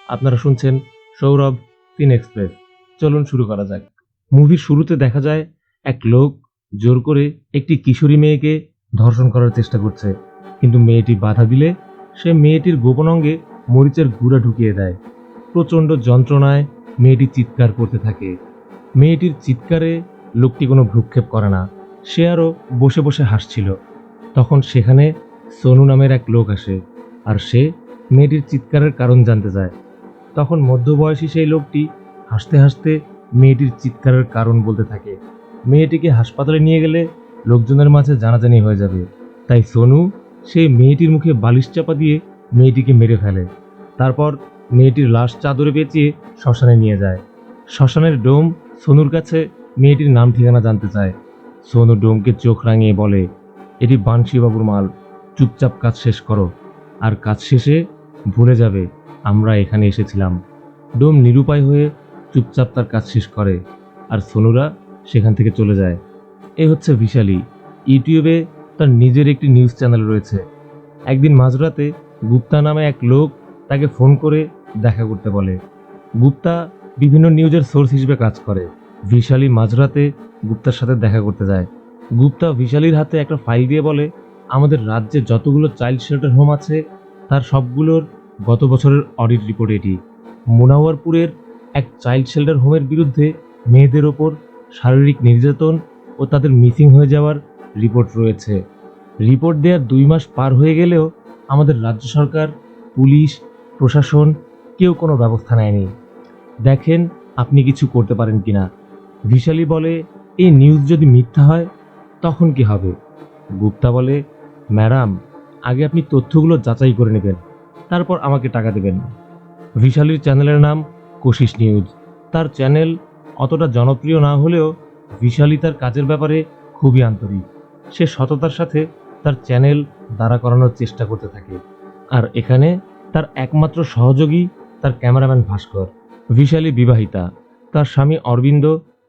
আপনারা শুনছেন Sourav scene express. চলুন শুরু করা যাক। মুভির শুরুতে দেখা যায় এক লোক জোর করে একটি কিশোরী মেয়েকে ধর্ষণ করার চেষ্টা করছে, কিন্তু মেয়েটি বাধা দিলে সে মেয়েটির গোপন অঙ্গে মরিচের গুঁড়া ঢুকিয়ে দেয়। প্রচণ্ড যন্ত্রণায় মেয়েটি চিৎকার করতে থাকে। মেয়েটির চিৎকারে লোকটি কোনো ভ্রুক্ষেপ করে না, সে আরও বসে বসে হাসছিল। তখন সেখানে সোনু নামের এক লোক আসে, আর সে মেয়েটির চিৎকারের কারণ জানতে চায়। তখন মধ্যবয়সী সেই লোকটি হাসতে হাসতে মেয়েটির চিৎকারের কারণ বলতে থাকে। মেয়েটিকে হাসপাতালে নিয়ে গেলে লোকজনের মাঝে জানাজানি হয়ে যাবে, তাই সোনু সেই মেয়েটির মুখে বালিশ চাপা দিয়ে মেয়েটিকে মেরে ফেলে। তারপর মেয়েটির লাশ চাদরে পেঁচিয়ে শ্মশানে নিয়ে যায়। শ্মশানের ডোম সোনুর কাছে মেয়েটির নাম ঠিকানা জানতে চায়। সোনু ডোমকে চোখ রাঙিয়ে বলে, এটি বানশিবাবুর মাল, চুপচাপ কাজ শেষ করো, আর কাজ শেষে ভুলে যাবে আমরা এখানে এসেছিলাম। ডোম নিরুপায় হয়ে চুপচাপ তার কাজ শেষ করে, আর সোনুরা সেখান থেকে চলে যায়। এ হচ্ছে ভিশালী। ইউটিউবে তার নিজের একটি নিউজ চ্যানেল রয়েছে। একদিন মাঝরাতে গুপ্তা নামে এক লোক তাকে ফোন করে দেখা করতে বলে। গুপ্তা বিভিন্ন নিউজের সোর্স হিসেবে কাজ করে। ভিশালী মাঝরাতে গুপ্তার সাথে দেখা করতে যায়। গুপ্তা ভিশালীর হাতে একটা ফাইল দিয়ে বলে, আমাদের রাজ্যে যতগুলো চাইল্ড শেল্টার হোম আছে তার সবগুলোর গত বছরের অডিট রিপোর্ট এটি। মুনাওয়ারপুরের এক চাইল্ড শেল্টার হোমের বিরুদ্ধে মেয়েদের ওপর শারীরিক নির্যাতন ও তাদের মিসিং হয়ে যাওয়ার রিপোর্ট রয়েছে। রিপোর্ট দেওয়ার 2 মাস পার হয়ে গেলেও আমাদের রাজ্য সরকার, পুলিশ, প্রশাসন কেউ কোনো ব্যবস্থা নেয়নি। দেখেন আপনি কিছু করতে পারেন কিনা। ভিশালী বলে, এই নিউজ যদি মিথ্যা হয় তখন কি হবে? গুপ্তা বলে, ম্যাডাম, আগে আপনি তথ্যগুলো যাচাই করে নেবেন, তারপর আমাকে টাকা দেবেন। ভিশালীর চ্যানেলের নাম কোশিশ নিউজ। তার চ্যানেল অতটা জনপ্রিয় না হলেও ভিশালী তার কাজের ব্যাপারে খুবই আন্তরিক। সে সততার সাথে তার চ্যানেল দাঁড়া করানোর চেষ্টা করতে থাকে। আর এখানে তার একমাত্র সহযোগী তার ক্যামেরাম্যান ভাস্কর। ভিশালী বিবাহিতা। তার স্বামী অরবিন্দ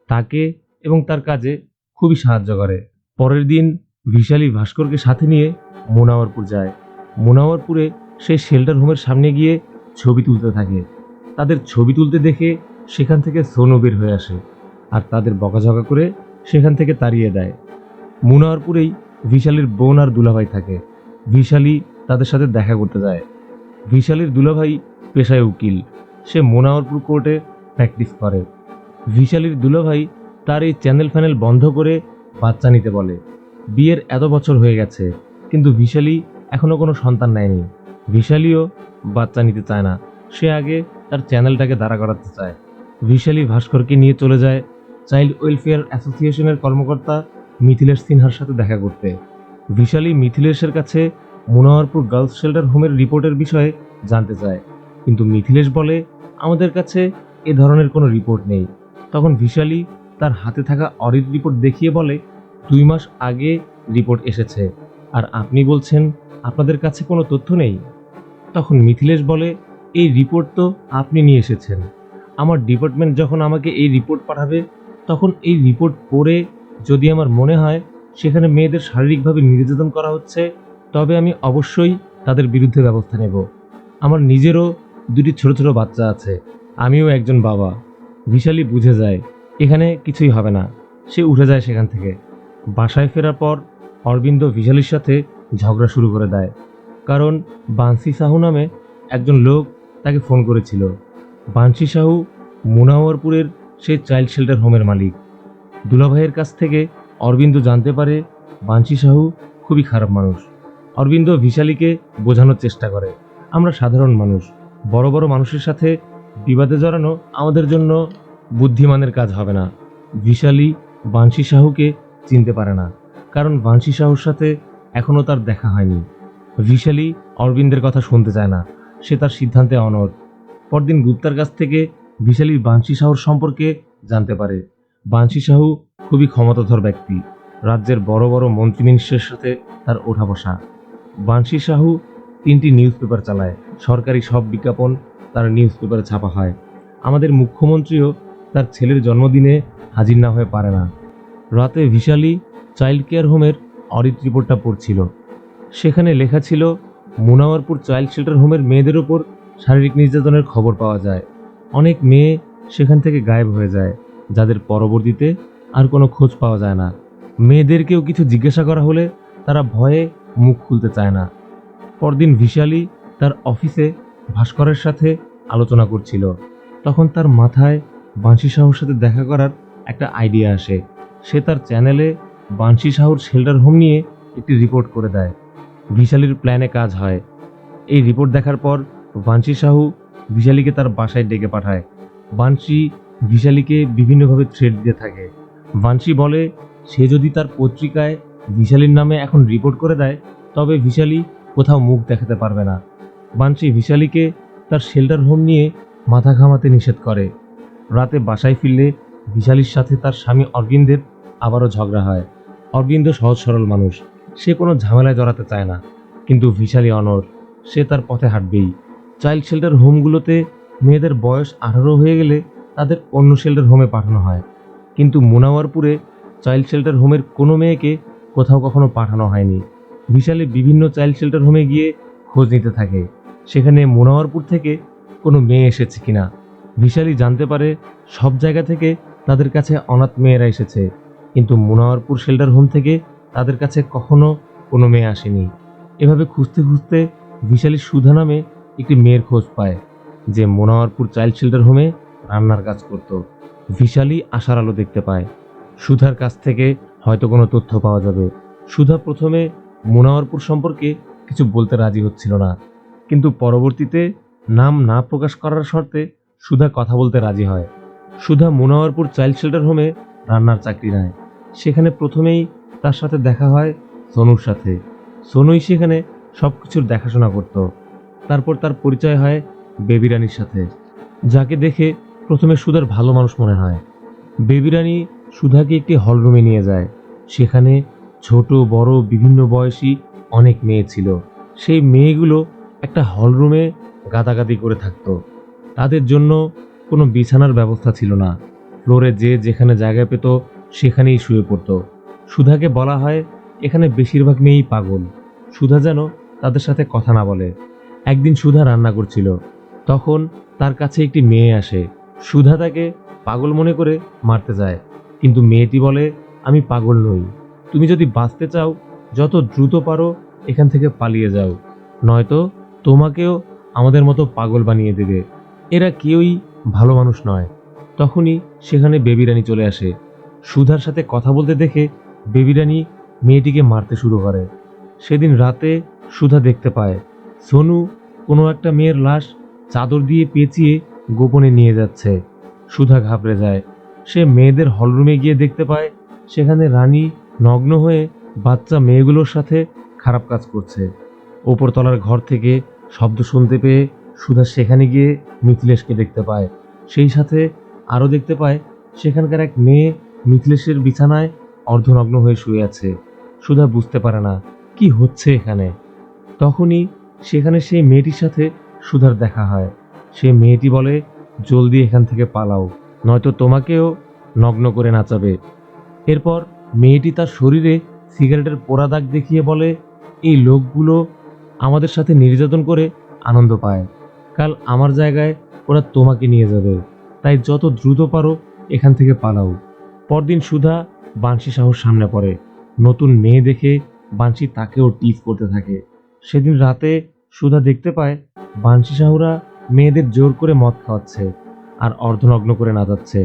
তাকে এবং তার কাজে খুবই সাহায্য করে। পরের দিন ভিশালী ভাস্করকে সাথে নিয়ে মুনাওয়ারপুর যায়। মুনাওয়ারপুরে সে শেল্টার হোমের সামনে গিয়ে ছবি তুলতে থাকে। তাদের ছবি তুলতে দেখে সেখান থেকে সোনু বের হয়ে আসে, আর তাদের বকাঝকা করে সেখান থেকে তাড়িয়ে দেয়। মুনাওয়ারপুরেই ভিশালীর বোন আর দুলাভাই থাকে। ভিশালী তাদের সাথে দেখা করতে যায়। ভিশালীর দুলাভাই পেশায় উকিল, সে মুনাওয়ারপুর কোর্টে প্র্যাকটিস করে। ভিশালীর দুলাভাই তার এই চ্যানেল ফ্যানেল বন্ধ করে বাচ্চা নিতে বলে। বিয়ের এত বছর হয়ে গেছে, কিন্তু ভিশালী এখনো কোনো সন্তান নেয়নি। ভিশালীও বাচ্চা নিতে চায় না, সে আগে তার চ্যানেলটাকে দাঁড়া করাতে চায়। ভিশালী ভাস্করকে নিয়ে চলে যায় চাইল্ড ওয়েলফেয়ার অ্যাসোসিয়েশনের কর্মকর্তা মিথিলেশ সিনহার সাথে দেখা করতে। ভিশালী মিথিলেশের কাছে মুনাওয়ারপুর গার্লস শেল্টার হোমের রিপোর্টের বিষয়ে জানতে চায়, কিন্তু মিথিলেশ বলে, আমাদের কাছে এ ধরনের কোনো রিপোর্ট নেই। তখন ভিশালী তার হাতে থাকা অডিট রিপোর্ট দেখিয়ে বলে, 2 মাস আগে রিপোর্ট এসেছে, আর আপনি বলছেন আপনাদের কাছে কোনো তথ্য নেই। তখন মিথিলেশ বলে, এই রিপোর্ট তো আপনি নিয়ে এসেছেন। আমার ডিপার্টমেন্ট যখন আমাকে এই রিপোর্ট পাঠাবে, তখন এই রিপোর্ট পড়ে যদি আমার মনে হয় সেখানে মেয়েদের শারীরিকভাবে নির্যাতন করা হচ্ছে, তবে আমি অবশ্যই তাদের বিরুদ্ধে ব্যবস্থা নেব। আমার নিজেরও 2টি ছোট ছোট বাচ্চা আছে, আমিও একজন বাবা। ভিশালী বুঝে যায় এখানে কিছুই হবে না, সে উঠে যায় সেখান থেকে। বাসায় ফেরার পর অরবিন্দ ভিশালীর সাথে ঝগড়া শুরু করে দেয়, কারণ বান্সি সাহু নামে একজন লোক তাকে ফোন করেছিল। বান্সি সাহু মুনাওয়ারপুরের সেই চাইল্ড শেল্টার হোমের মালিক। দুলাভাইয়ের কাছ থেকে অরবিন্দ জানতে পারে বান্সি সাহু খুবই খারাপ মানুষ। অরবিন্দ ভিশালীকে বোঝানোর চেষ্টা করে, আমরা সাধারণ মানুষ, বড় বড় মানুষের সাথে বিবাদে জড়ানো আমাদের জন্য বুদ্ধিমানের কাজ হবে না। ভিশালী বান্সি সাহুকে চিনতে পারে না, কারণ বান্সি সাহুর সাথে এখনও তার দেখা হয়নি। ভিশালী অরবিন্দের কথা শুনতে চায় না, সে তার সিদ্ধান্তে অনড়। পরদিন গুপ্তার কাছ থেকে ভিশালী বান্সি সাহুর সম্পর্কে জানতে পারে। বান্সি সাহু খুবই ক্ষমতাধর ব্যক্তি, রাজ্যের বড় বড় মন্ত্রী মিনিস্টারের সাথে তার ওঠা বসা। বান্সি সাহু 3টি নিউজ পেপার চালায়, সরকারি সব বিজ্ঞাপন তার নিউজ পেপারে ছাপা হয়। আমাদের মুখ্যমন্ত্রীও তার ছেলের জন্মদিনে হাজির না হয়ে পারে না। রাতে ভিশালী চাইল্ড কেয়ার হোমের অডিট রিপোর্টটা পড়ছিল। সেখানে লেখা ছিল, মুনাওয়ারপুর চাইল্ড শেল্টার হোমের মেয়েদের ওপর শারীরিক নির্যাতনের খবর পাওয়া যায়। অনেক মেয়ে সেখান থেকে গায়েব হয়ে যায়, যাদের পরবর্তীতে আর কোনো খোঁজ পাওয়া যায় না। মেয়েদেরকেও কিছু জিজ্ঞাসা করা হলে তারা ভয়ে মুখ খুলতে চায় না। পরদিন ভিশালী তার অফিসে ভাস্করের সাথে আলোচনা করছিল। তখন তার মাথায় বাঁশি সাহুর সাথে দেখা করার একটা আইডিয়া আসে। সে তার চ্যানেলে বাঁশি সাহুর শেল্টার হোম নিয়ে একটি রিপোর্ট করে দেয়। ভিশালীর প্ল্যানে কাজ হয়। এই রিপোর্ট দেখার পর বাঁশি সাহু ভিশালীকে তার বাসায় ডেকে পাঠায়। বাঁশি ভিশালীকে বিভিন্নভাবে থ্রেট দিতে থাকে। বাঁশি বলে সে যদি তার পত্রিকায় ভিশালীর নামে এখন রিপোর্ট করে দেয় তবে ভিশালী কোথাও মুখ দেখাতে পারবে না। বাঁশি ভিশালীকে তার শেল্টার হোম নিয়ে মাথা ঘামাতে নিষেধ করে। রাতে বাসায় ফিরলে ভিশালীর সাথে তার স্বামী অরবিন্দের আবারও ঝগড়া হয়। অরবিন্দ সহজ সরল মানুষ, সে কোনো ঝামেলায় জড়াতে চায় না, কিন্তু ভিশালী অনড়, সে তার পথে হাঁটবেই। চাইল্ড শেল্টার হোমগুলোতে মেয়েদের বয়স 18 হয়ে গেলে তাদের অন্য শেল্টার হোমে পাঠানো হয়, কিন্তু মুনাওয়ারপুরে চাইল্ড শেল্টার হোমের কোনো মেয়েকে কোথাও কখনো পাঠানো হয়নি। ভিশালী বিভিন্ন চাইল্ড শেল্টার হোমে গিয়ে খোঁজ নিতে থাকে, সেখানে মুনাওয়ারপুর থেকে কোনো মেয়ে এসেছে কিনা। ভিশালী জানতে পারে সব জায়গা থেকে তাদের কাছে অনাথ মেয়েরা এসেছে, কিন্তু মুনাওয়ারপুর শেল্টার হোম থেকে তাদের কাছে কখনো কোনো মেয়ে আসেনি। এভাবে খুঁজতে খুঁজতে ভিশালী সুধা নামে একটি মেয়ের খোঁজ পায়, যে মুনাওয়ারপুর চাইল্ড শেল্টার হোমে রান্নার কাজ করত। ভিশালী আশার আলো দেখতে পায়, সুধার কাছ থেকে হয়তো কোনো তথ্য পাওয়া যাবে। সুধা প্রথমে মুনাওয়ারপুর সম্পর্কে কিছু বলতে রাজি হচ্ছিল না, কিন্তু পরবর্তীতে নাম না প্রকাশ করার শর্তে সুধা কথা বলতে রাজি হয়। সুধা মুনাওয়ারপুর চাইল্ড শেল্টার হোমে রান্নার চাকরি নেয়। সেখানে প্রথমেই তার সাথে দেখা হয় সোনুর সাথে। সোনুই সেখানে সব কিছুর দেখাশোনা করত। তারপর তার পরিচয় হয় বেবি রানীর সাথে, যাকে দেখে প্রথমে সুধার ভালো মানুষ মনে হয়। বেবি রানী সুধাকে একটি হলরুমে নিয়ে যায়। সেখানে ছোট বড় বিভিন্ন বয়সী অনেক মেয়ে ছিল। সেই মেয়েগুলো একটা হলরুমে গাদাগাদি করে থাকতো। তাদের জন্য কোনো বিছানার ব্যবস্থা ছিল না। ফ্লোরে যে যেখানে জায়গা পেত সেখানেই শুয়ে পড়তো। সুধাকে বলা হয় এখানে বেশিরভাগ মেয়েই পাগল, সুধা যেন তাদের সাথে কথা না বলে। একদিন সুধা রান্না করছিল, তখন তার কাছে একটি মেয়ে আসে। সুধা তাকে পাগল মনে করে মারতে যায়, কিন্তু মেয়েটি বলে আমি পাগল নই, তুমি যদি বাঁচতে চাও যত দ্রুত পারো এখান থেকে পালিয়ে যাও, নয়তো তোমাকেও আমাদের মতো পাগল বানিয়ে দেবে। এরা কেউই ভালো মানুষ নয়। তখনই সেখানে বেবি রানী চলে আসে। সুধার সাথে কথা বলতে দেখে বেবি রানী মেয়েটিকে মারতে শুরু করে। সেদিন রাতে সুধা দেখতে পায় সোনু কোনো একটা মেয়ের লাশ চাদর দিয়ে পেঁচিয়ে গোপনে নিয়ে যাচ্ছে। সুধা ঘাবড়ে যায়। সে মেয়েদের হলরুমে গিয়ে দেখতে পায় সেখানে রানী নগ্ন হয়ে বাচ্চা মেয়েগুলোর সাথে খারাপ কাজ করছে। ওপরতলার ঘর থেকে শব্দ শুনতে পেয়ে সুধা সেখানে গিয়ে মিথিলেশকে দেখতে পায়। সেই সাথে আরও দেখতে পায় সেখানকার এক মেয়ে মিথিলেশের বিছানায় অর্ধনগ্ন হয়ে শুয়ে আছে। সুধা বুঝতে পারে না কি হচ্ছে এখানে। তখনই সেখানে সেই মেয়েটির সাথে সুধার দেখা হয়। সে মেয়েটি বলে জলদি এখান থেকে পালাও, নয়তো তোমাকেও নগ্ন করে নাচাবে। এরপর মেয়েটি তার শরীরে সিগারেটের পোড়া দাগ দেখিয়ে বলে এই লোকগুলো আমাদের সাথে নির্যাতন করে আনন্দ পায়, কাল আমার জায়গায় ওরা তোমাকে নিয়ে যাবে, তাই যত দ্রুত পারো এখান থেকে পালাও। পরদিন সুধা বাঁশি সাহুর সামনে পড়ে। নতুন মেয়ে দেখে বাঁশি তাকেও টিজ করতে থাকে। সেদিন রাতে সুধা দেখতে পায় বাঁশি সাহুরা মেয়েদের জোর করে মদ খাওয়াচ্ছে আর অর্ধনগ্ন করে নাচাচ্ছে।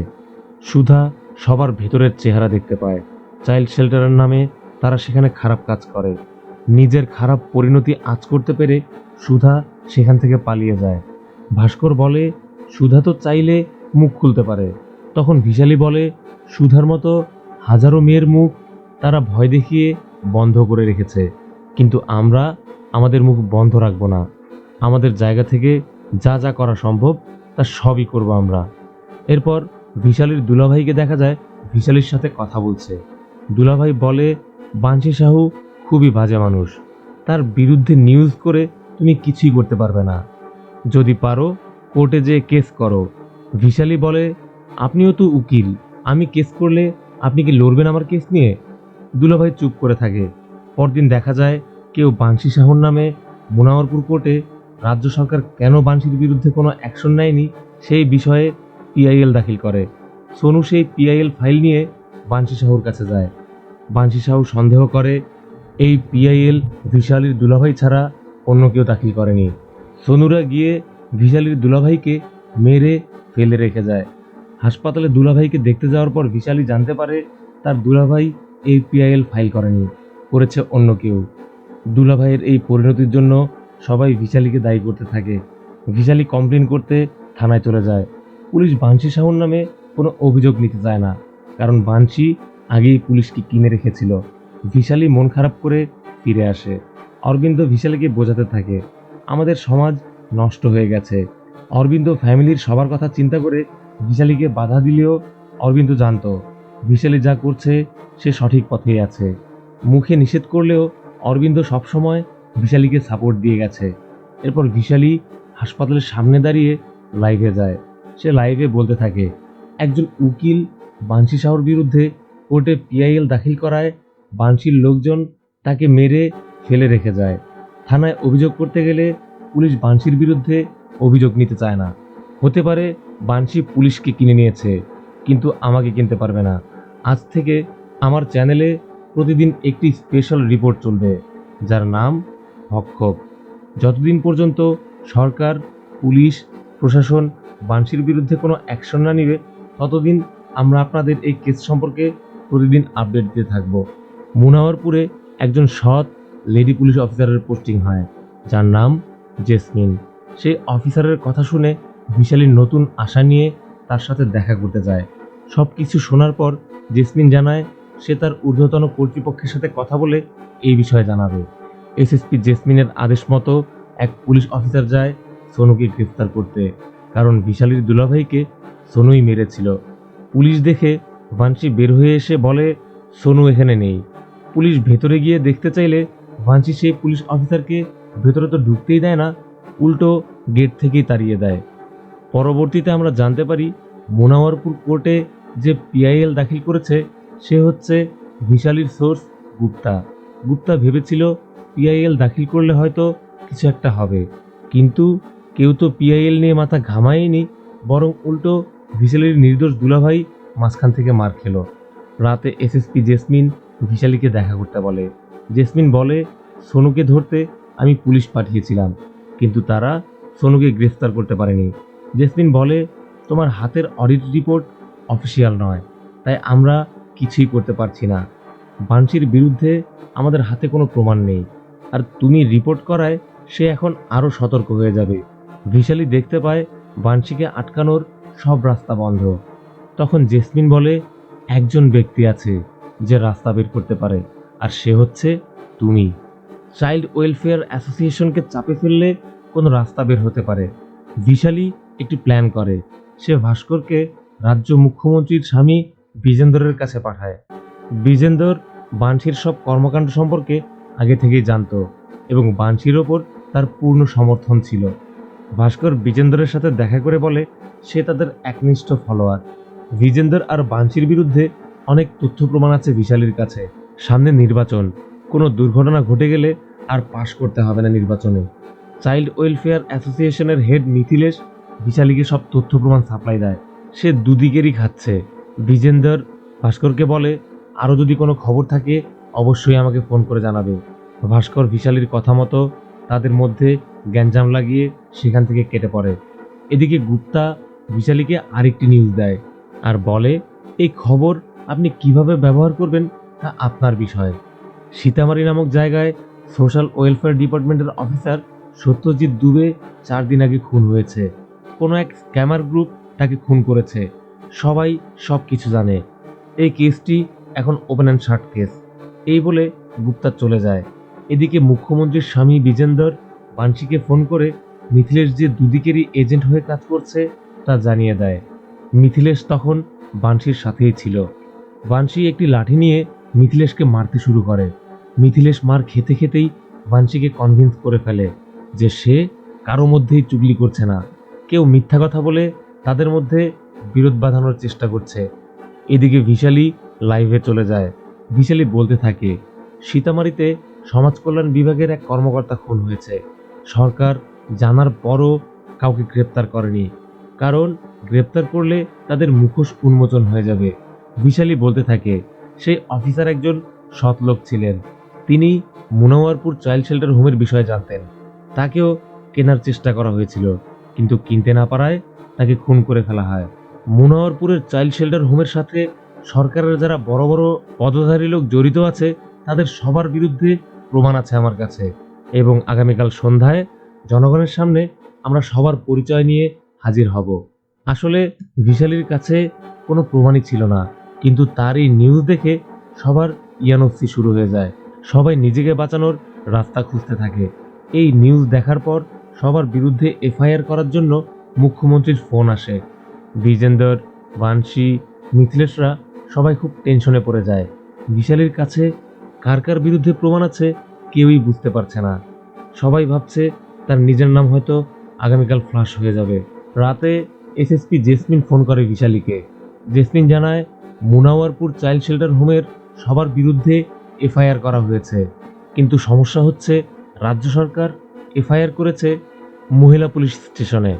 সুধা সবার ভেতরের চেহারা দেখতে পায়। চাইল্ড শেল্টারের নামে তারা সেখানে খারাপ কাজ করে। নিজের খারাপ পরিণতি আঁচ করতে পেরে সুধা সেখান থেকে পালিয়ে যায়। ভাস্কর বলে সুধা তো চাইলে মুখ খুলতে পারে। তখন ভিশালী বলে সুধার মতো হাজারো মেয়ের মুখ তারা ভয় দেখিয়ে বন্ধ করে রেখেছে, কিন্তু আমরা আমাদের মুখ বন্ধ রাখবো না। আমাদের জায়গা থেকে যা যা করা সম্ভব তা সবই করবো আমরা। এরপর ভিশালীর দুলাভাইকে দেখা যায় ভিশালীর সাথে কথা বলছে। দুলাভাই বলে বাঁশি সাহু খুবই বাজে মানুষ, তার বিরুদ্ধে নিউজ করে তুমি কিছুই করতে পারবে না, যদি পারো কোর্টে যেয়ে কেস করো। ভিশালী বলে আপনিও তো উকিল, আমি কেস করলে আপনি কি লড়বেন আমার কেস নিয়ে? দুলাভাই চুপ করে থাকে। পরদিন দেখা যায় কেউ বাঁশি সাহুর নামে মুনাওয়ারপুর কোর্টে রাজ্য সরকার কেন বানশির বিরুদ্ধে কোনো অ্যাকশন নেয়নি সেই বিষয়ে পিআইএল দাখিল করে। সোনু সেই পিআইএল ফাইল নিয়ে বানশি সাহুর কাছে যায়। বানশি সাহু সন্দেহ করে এই পিআইএল ভিশালির দুলাভাই ছাড়া অন্য কেউ দাখিল করেনি। সোনুরা গিয়ে ভিশালির দুলাভাইকে মেরে ফেলে রেখে যায়। হাসপাতালে দুলাভাইকে দেখতে যাওয়ার পর ভিশালি জানতে পারে তার দুলাভাই এই পিআইএল ফাইল করেনি, করেছে অন্য কেউ। দুলাভাইয়ের এই পরিণতির জন্য সবাই ভিশালিকে দায়ী করতে থাকে। ভিশালি কমপ্লেন করতে থানায় চলে যায়। পুলিশ বানশি সাহুর নামে কোনো অভিযোগ নিতে চায় না, কারণ বানশি আগেই পুলিশকে কিনে রেখেছিল। ভিশালি মন খারাপ করে ফিরে আসে। অরবিন্দ ভিশালিকে বোঝাতে থাকে আমাদের সমাজ নষ্ট হয়ে গেছে। অরবিন্দ ফ্যামিলির সবার কথা চিন্তা করে ভিশালিকে বাধা দিলেও অরবিন্দ জানতো ভিশালি যা করছে সে সঠিক পথেই আছে। মুখে নিষেধ করলেও অরবিন্দ সবসময় ভিশালিকে সাপোর্ট দিয়ে গেছে। এরপর ভিশালি হাসপাতালের সামনে দাঁড়িয়ে লাইভে যায়। সে লাইভে বলতে থাকে একজন উকিল বানশি সাহুর বিরুদ্ধে কোর্টে পিআইএল দাখিল করায় বানশির লোকজন তাকে মেরে ফেলে রেখে যায়। থানায় অভিযোগ করতে গেলে পুলিশ বানশির বিরুদ্ধে অভিযোগ নিতে চায় না। হতে পারে বানশি পুলিশকে কিনে নিয়েছে, কিন্তু আমাকে কিনতে পারবে না। আজ থেকে আমার চ্যানেলে প্রতিদিন একটি স্পেশাল রিপোর্ট চলবে, যার নাম ভক্ষক। যতদিন পর্যন্ত সরকার, পুলিশ, প্রশাসন বানশির বিরুদ্ধে কোনো অ্যাকশন না নেবে, ততদিন আমরা আপনাদের এই কেস সম্পর্কে প্রতিদিন আপডেট দিতে থাকব। মুনাওয়ারপুরে একজন সৎ লেডি পুলিশ অফিসারের পোস্টিং হয়, যার নাম জেসমিন। সেই অফিসারের কথা শুনে ভিশালির নতুন আশা নিয়ে তার সাথে দেখা করতে যায়। সব কিছু শোনার পর জেসমিন জানায় সে তার ঊর্ধ্বতন কর্তৃপক্ষের সাথে কথা বলে এই বিষয়ে জানাবে। এসএসপি জেসমিনের আদেশ মতো এক পুলিশ অফিসার যায় সোনুকে গ্রেফতার করতে, কারণ ভিশালির দুলাভাইকে সোনুই মেরেছিল। পুলিশ দেখে বানশি বের হয়ে এসে বলে সোনু এখানে নেই। পুলিশ ভেতরে গিয়ে দেখতে চাইলে বানশি সেই পুলিশ অফিসারকে ভেতরে তো ঢুকতেই দেয় না, উল্টো গেট থেকেই তাড়িয়ে দেয়। পরবর্তীতে আমরা জানতে পারি মুনাওয়ারপুর কোর্টে যে পিআইএল দাখিল করেছে সে হচ্ছে ভিশালির সোর্স গুপ্তা। গুপ্তা ভেবেছিল পিআইএল দাখিল করলে হয়তো কিছু একটা হবে, কিন্তু কেউ তো পিআইএল নিয়ে মাথা ঘামায়নি, বরং উল্টো ভিশালির নির্দোষ দুলাভাই মাঝখান থেকে মার খেলো। রাতে এসএসপি জেসমিন ভিশালিকে দেখা করতে বলে। জেসমিন বলে সোনুকে ধরতে আমি পুলিশ পাঠিয়েছিলাম, কিন্তু তারা সোনুকে গ্রেফতার করতে পারেনি। জেসমিন বলে তোমার হাতের অডিট রিপোর্ট অফিসিয়াল নয়, তাই আমরা কিছুই করতে পারছি না। বানশির বিরুদ্ধে আমাদের হাতে কোনো প্রমাণ নেই, আর তুমি রিপোর্ট করায় সে এখন আরও সতর্ক হয়ে যাবে। ভিশালি দেখতে পায় বানশিকে আটকানোর সব রাস্তা বন্ধ। তখন জেসমিন বলে একজন ব্যক্তি আছে যে রাস্তা বের করতে পারে, আর সে হচ্ছে তুমি। চাইল্ড ওয়েলফেয়ার অ্যাসোসিয়েশনকে চাপে ফেললে কোনো রাস্তা বের হতে পারে। ভিশালি একটি প্ল্যান করে। সে ভাস্করকে রাজ্য মুখ্যমন্ত্রীর স্বামী বিজেন্দরের কাছে পাঠায়। বিজেন্দর বানশির সব কর্মকাণ্ড সম্পর্কে আগে থেকেই জানতো এবং বানশির ওপর তার পূর্ণ সমর্থন ছিল। ভাস্কর বিজেন্দরের সাথে দেখা করে বলে সে তাদের একনিষ্ঠ ফলোয়ার। বিজেন্দর আর বানশির বিরুদ্ধে অনেক তথ্য প্রমাণ আছে ভিশালির কাছে। সামনে নির্বাচন, কোনো দুর্ঘটনা ঘটে গেলে আর পাশ করতে হবে না নির্বাচনে। চাইল্ড ওয়েলফেয়ার অ্যাসোসিয়েশনের হেড মিথিলেশ ভিশালিকে সব তথ্য প্রমাণ সাপ্লাই দেয়। সে দুদিকেরই খাচ্ছে। বিজেন্দর ভাস্করকে বলে আরও যদি কোনো খবর থাকে অবশ্যই আমাকে ফোন করে জানাবে। ভাস্কর ভিশালির কথা মতো তাদের মধ্যে গ্যাঞ্জাম লাগিয়ে সেখান থেকে কেটে পড়ে। এদিকে গুপ্তা ভিশালিকে আরেকটি নিউজ দেয় আর বলে এই খবর আপনি কিভাবে ব্যবহার করবেন তা আপনার বিষয়। সীতামারি নামক জায়গায় সোশ্যাল ওয়েলফেয়ার ডিপার্টমেন্টের অফিসার সত্যজিৎ দুবে 4 দিন আগে খুন হয়েছে। কোনো এক স্ক্যামার গ্রুপ তাকে খুন করেছে। সবাই সব কিছু জানে। এই কেসটি এখন ওপেন অ্যান্ড শাট কেস। এই বলে গুপ্তা চলে যায়। এদিকে মুখ্যমন্ত্রীর স্বামী বিজেন্দর বানশিকে ফোন করে মিথিলেশ যে দুদিকেরই এজেন্ট হয়ে কাজ করছে তা জানিয়ে দেয়। মিথিলেশ তখন বানশির সাথেই ছিল। বানশি একটি লাঠি নিয়ে মিথিলেশকে মারতে শুরু করে। মিথিলেশ মার খেতে খেতেই বানশিকে কনভিন্স করে ফেলে যে সে কারো মধ্যেই চুগলি করছে না, কেউ মিথ্যা কথা বলে তাদের মধ্যে বিরোধ বাঁধানোর চেষ্টা করছে। এদিকে ভিশালি লাইভে চলে যায়। ভিশালি বলতে থাকে সীতামারিতে সমাজ কল্যাণ বিভাগের এক কর্মকর্তা খুন হয়েছে। সরকার জানার পরও কাউকে গ্রেপ্তার করেনি, কারণ গ্রেপ্তার করলে তাদের মুখোশ উন্মোচন হয়ে যাবে। বিশালী বলতে থাকে সেই অফিসার একজন সৎ লোক ছিলেন। তিনি মুনাওয়ারপুর চাইল্ড শেল্টার হোমের বিষয়ে জানতেন। তাকেও কেনার চেষ্টা করা হয়েছিল, কিন্তু কিনতে না পারায় তাকে খুন করে ফেলা হয়। মুনাওয়ারপুরের চাইল্ড শেল্টার হোমের সাথে সরকারের যারা বড় বড় পদধারী লোক জড়িত আছে তাদের সবার বিরুদ্ধে প্রমাণ আছে আমার কাছে, এবং আগামীকাল সন্ধ্যায় জনগণের সামনে আমরা সবার পরিচয় নিয়ে হাজির হব। আসলে বিশালীর কাছে কোনো প্রমাণই ছিল না, কিন্তু তার এই নিউজ দেখে সবার ইয়ানক্সি শুরু হয়ে যায়। সবাই নিজেকে বাঁচানোর রাস্তা খুঁজতে থাকে। এই নিউজ দেখার পর সবার বিরুদ্ধে এফআইআর করার জন্য মুখ্যমন্ত্রীর ফোন আসে। বিজেন্দর, বানশি, মিথিলেশরা সবাই খুব টেনশনে পড়ে যায়। বিশালীর কাছে কার কার বিরুদ্ধে প্রমাণ আছে কেউই বুঝতে পারছে না। সবাই ভাবছে তার নিজের নাম হয়তো আগামীকাল ফ্লাশ হয়ে যাবে। রাতে এসএসপি জেসমিন ফোন করে বিশালীকে। জেসমিন জানায় মুনাওয়ারপুর চাইল্ড শেল্টার হোমের সবার বিরুদ্ধে এফআইআর করা হয়েছে, কিন্তু সমস্যা হচ্ছে রাজ্য সরকার এফআইআর করেছে মহিলা পুলিশ স্টেশনে।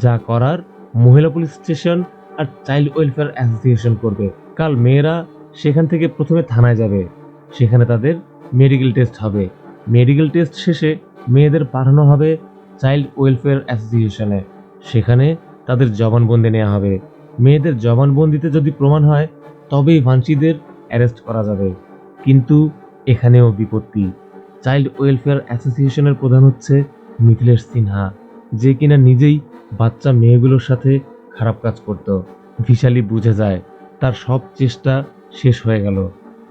যা করার মহিলা পুলিশ স্টেশন আর চাইল্ড ওয়েলফেয়ার অ্যাসোসিয়েশন করবে। কাল মেয়েরা সেখান থেকে প্রথমে থানায় যাবে, সেখানে তাদের মেডিকেল টেস্ট হবে। মেডিকেল টেস্ট শেষে মেয়েদের পাঠানো হবে চাইল্ড ওয়েলফেয়ার অ্যাসোসিয়েশনে, সেখানে তাদের জবানবন্দি নেওয়া হবে। মেয়েদের জবানবন্দিতে যদি প্রমাণ হয় তবেই ভাঞ্চিদের অ্যারেস্ট করা যাবে। কিন্তু এখানেও বিপত্তি। চাইল্ড ওয়েলফেয়ার অ্যাসোসিয়েশনের প্রধান হচ্ছে মিথিলেশ সিনহা, যে কিনা নিজেই বাচ্চা মেয়েগুলোর সাথে খারাপ কাজ করত। বিশালী বুঝে যায় তার সব চেষ্টা শেষ হয়ে গেল।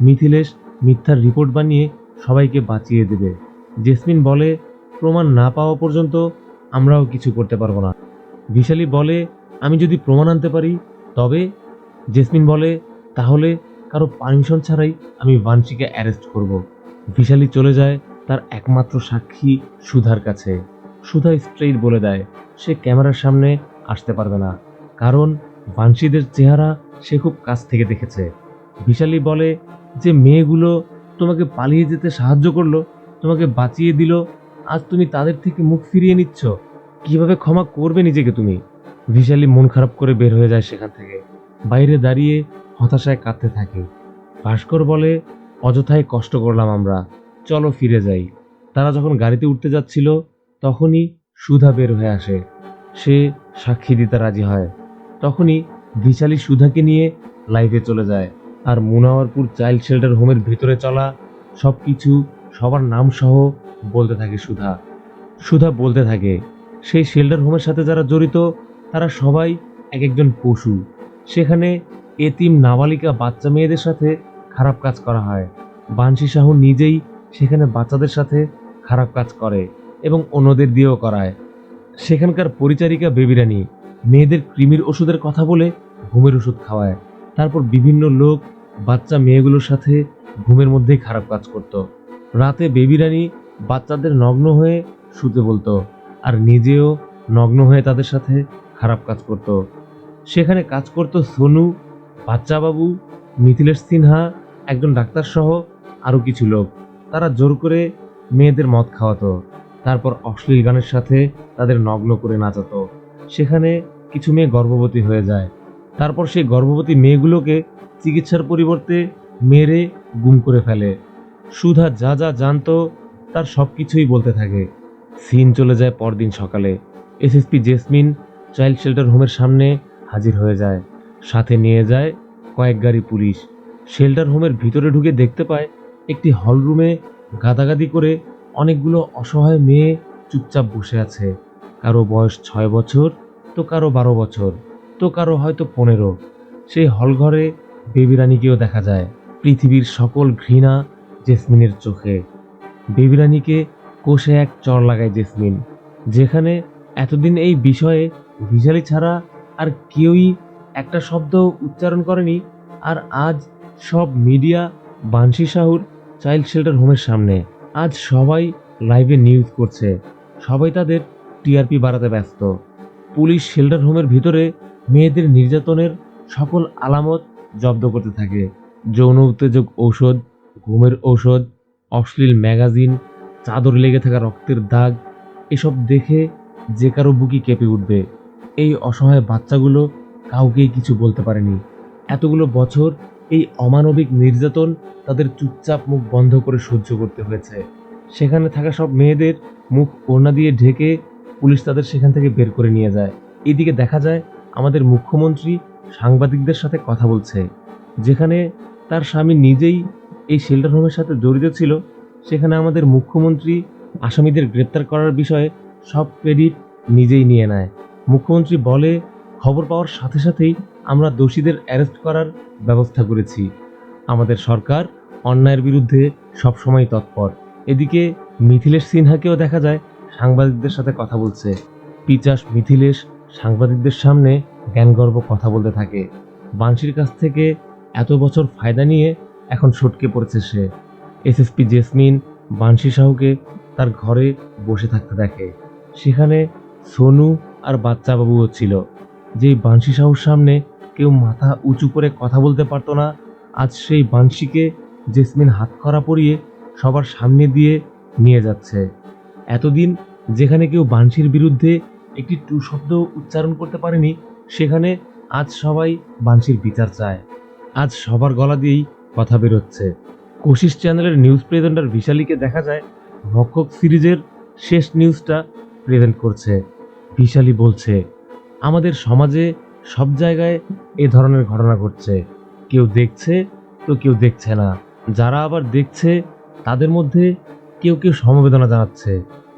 মিথিলেশ মিথ্যার রিপোর্ট বানিয়ে সবাইকে বাঁচিয়ে দেবে। জেসমিন বলে প্রমাণ না পাওয়া পর্যন্ত আমরাও কিছু করতে পারবো না। বিশালী বলে আমি যদি প্রমাণ আনতে পারি তবে। জেসমিন বলে তাহলে কারো পারমিশন ছাড়াই আমি বানশিকে অ্যারেস্ট করব। বিশালী চলে যায় তার একমাত্র সাক্ষী সুধার কাছে। সুধা স্ট্রেইট বলে দেয় সে ক্যামেরার সামনে আসতে পারবে না, কারণ বানশিদের চেহারা সে খুব কাছ থেকে দেখেছে। বিশালী বলে যে মেয়েগুলো তোমাকে পালিয়ে যেতে সাহায্য করলো, তোমাকে বাঁচিয়ে দিল, আজ তুমি তাদের থেকে মুখ ফিরিয়ে নিচ্ছ, কিভাবে ক্ষমা করবে নিজেকে তুমি? বিশালী মন খারাপ করে বের হয়ে যায় সেখান থেকে। বাইরে দাঁড়িয়ে হতাশায় কাঁদতে থাকে। ভাস্কর বলে অযথায় কষ্ট করলাম আমরা, চলো ফিরে যাই। তারা যখন গাড়িতে উঠতে যাচ্ছিল তখনই সুধা বের হয়ে আসে। সে সাক্ষী দিতে রাজি হয়। তখনই বিশালী সুধাকে নিয়ে লাইভে চলে যায়, আর মুনাওয়ারপুর চাইল্ড শেল্টার হোমের ভিতরে চলা সবকিছু সবার নাম সহ বলতে থাকে সুধা। সুধা বলতে থাকে সেই শেল্টার হোমের সাথে যারা জড়িত তারা সবাই এক একজন পশু। সেখানে এতিম নাবালিকা বাচ্চা মেয়েদের সাথে খারাপ কাজ করা হয়। বানশি সাহু নিজেই সেখানে বাচ্চাদের সাথে খারাপ কাজ করে এবং অন্যদের দিয়েও করায়। সেখানকার পরিচারিকা বেবিরানী মেয়েদের কৃমির ওষুধের কথা বলে ঘুমের ওষুধ খাওয়ায়। তারপর বিভিন্ন লোক বাচ্চা মেয়েগুলোর সাথে ঘুমের মধ্যেই খারাপ কাজ করত। রাতে বেবিরানী বাচ্চাদের নগ্ন হয়ে শুতে বলতো, আর নিজেও নগ্ন হয়ে তাদের সাথে খারাপ কাজ করত। সেখানে কাজ করত সোনু, বাচ্চাবাবু, মিথিলেশ সিনহা, একজন ডাক্তার সহ আরও কিছু লোক। তারা জোর করে মেয়েদের মদ খাওয়াতো, তারপর অশ্লীল গানের সাথে তাদের নগ্ন করে নাচাতো। সেখানে কিছু মেয়ে গর্ভবতী হয়ে যায়। তারপর সেই গর্ভবতী মেয়েগুলোকে চিকিৎসার পরিবর্তে মেরে গুম করে ফেলে। সুধা যা যা জানতো তার সব কিছুই বলতে থাকে। সিন চলে যায় পরদিন সকালে। এসএসপি জেসমিন চাইল্ড শেল্টার হোমের সামনে হাজির হয়ে যায়। সাথে নিয়ে যায় কয়েক গাড়ি পুলিশ। শেল্টার হোমের ভিতরে ঢুকে দেখতে পায় একটি হলরুমে গাদাগাদি করে অনেকগুলো অসহায় মেয়ে চুপচাপ বসে আছে। কারো বয়স 6 বছর, তো কারো 12 বছর, তো কারো হয়তো 15। সেই হলঘরে বেবিরানীকেও দেখা যায়। পৃথিবীর সকল ঘৃণা জেসমিনের চোখে। বেবিরানীকে কষে এক চড় লাগায় জেসমিন, যেখানে এতদিন এই বিষয়ে বিশালী ছাড়া আর কেউই একটা শব্দ উচ্চারণ করেনি। আর আজ সব মিডিয়া বানশি সাহুর চাইল্ড শেল্টার হোমের সামনে। আজ সবাই লাইভে নিউজ করছে, সবাই তাদের টিআরপি বাড়াতে ব্যস্ত। পুলিশ শেল্টার হোমের ভিতরে মেয়েদের নির্যাতনের সকল আলামত জব্দ করতে থাকে। যৌন উত্তেজক ঔষধ, ঘুমের ঔষধ, অশ্লীল ম্যাগাজিন, চাদর লেগে থাকা রক্তের দাগ, এসব দেখে যে কারো বুকই কেঁপে উঠবে। এই অসহায় বাচ্চাগুলো কাউকেই কিছু বলতে পারেনি। এতগুলো বছর এই অমানবিক নির্যাতন তাদের চুপচাপ মুখ বন্ধ করে সহ্য করতে হয়েছে। সেখানে থাকা সব মেয়েদের মুখ ওড়না দিয়ে ঢেকে পুলিশ তাদের সেখান থেকে বের করে নিয়ে যায়। এদিকে দেখা যায় আমাদের মুখ্যমন্ত্রী সাংবাদিকদের সাথে কথা বলছে। যেখানে তার স্বামী নিজেই এই শেল্টার হোমের সাথে জড়িত ছিল, সেখানে আমাদের মুখ্যমন্ত্রী আসামিদের গ্রেপ্তার করার বিষয়ে সব ক্রেডিট নিজেই নিয়ে নেয়। মুখ্যমন্ত্রী বলে, খবর পাওয়ার সাথে সাথেই আমরা দোষীদের অ্যারেস্ট করার ব্যবস্থা করেছি। আমাদের সরকার অন্যায়ের বিরুদ্ধে সবসময় তৎপর। এদিকে মিথিলেশ সিনহাকেও দেখা যায় সাংবাদিকদের সাথে কথা বলছে। পিচাস মিথিলেশ সাংবাদিকদের সামনে জ্ঞানগর্ব কথা বলতে থাকে। বানশির কাছ থেকে এত বছর ফায়দা নিয়ে এখন সটকে পড়েছে সে। এসএসপি জেসমিন বানশি সাহুকে তার ঘরে বসে থাকতে দেখে। সেখানে সোনু আর বাচ্চা বাবুও ছিল। যেই বানশি সাহুর সামনে কেউ মাথা উঁচু করে কথা বলতে পারতো না, আজ সেই বানশিকে জেসমিন হাতকড়া পরিয়ে সবার সামনে দিয়ে নিয়ে যাচ্ছে। এতদিন যেখানে কেউ বানশির বিরুদ্ধে একটি টু শব্দ উচ্চারণ করতে পারেনি, সেখানে আজ সবাই বানশির বিচার চায়। আজ সবার গলা দিয়েই কথা বেরোচ্ছে। কোশিশ চ্যানেলের নিউজ প্রেজেন্টার বিশালীকে দেখা যায় ভক্ষক সিরিজের শেষ নিউজটা প্রেজেন্ট করছে। বিশালী বলছে, আমাদের সমাজে সব জায়গায় এ ধরনের ঘটনা ঘটছে। কেউ দেখছে তো কেউ দেখছে না। যারা আবার দেখছে তাদের মধ্যে কেউ কেউ সমবেদনা জানাচ্ছে,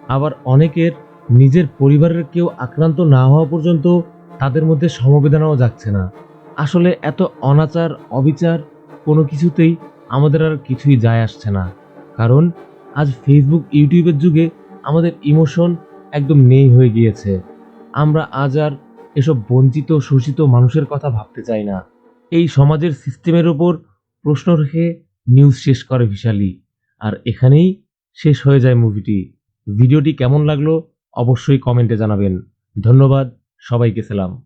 আবার অনেকের নিজের পরিবারের কেউ আক্রান্ত না হওয়া পর্যন্ত তাদের মধ্যে সমবেদনাও যাচ্ছে না। আসলে এত অনাচার অবিচার কোনো কিছুতেই আমাদের আর কিছুই যায় আসছে না। কারণ আজ ফেসবুক ইউটিউবের যুগে আমাদের ইমোশন একদম নেই হয়ে গিয়েছে। আমরা আজ আর এসব বঞ্চিত শোষিত মানুষের কথা ভাবতে চাই না। এই সমাজের সিস্টেমের ওপর প্রশ্ন রেখে নিউজ শেষ করে বিশালী। আর এখানেই শেষ হয়ে যায় মুভিটি। ভিডিওটি কেমন লাগলো অবশ্যই কমেন্টে জানাবেন। ধন্যবাদ, সবাইকে সালাম।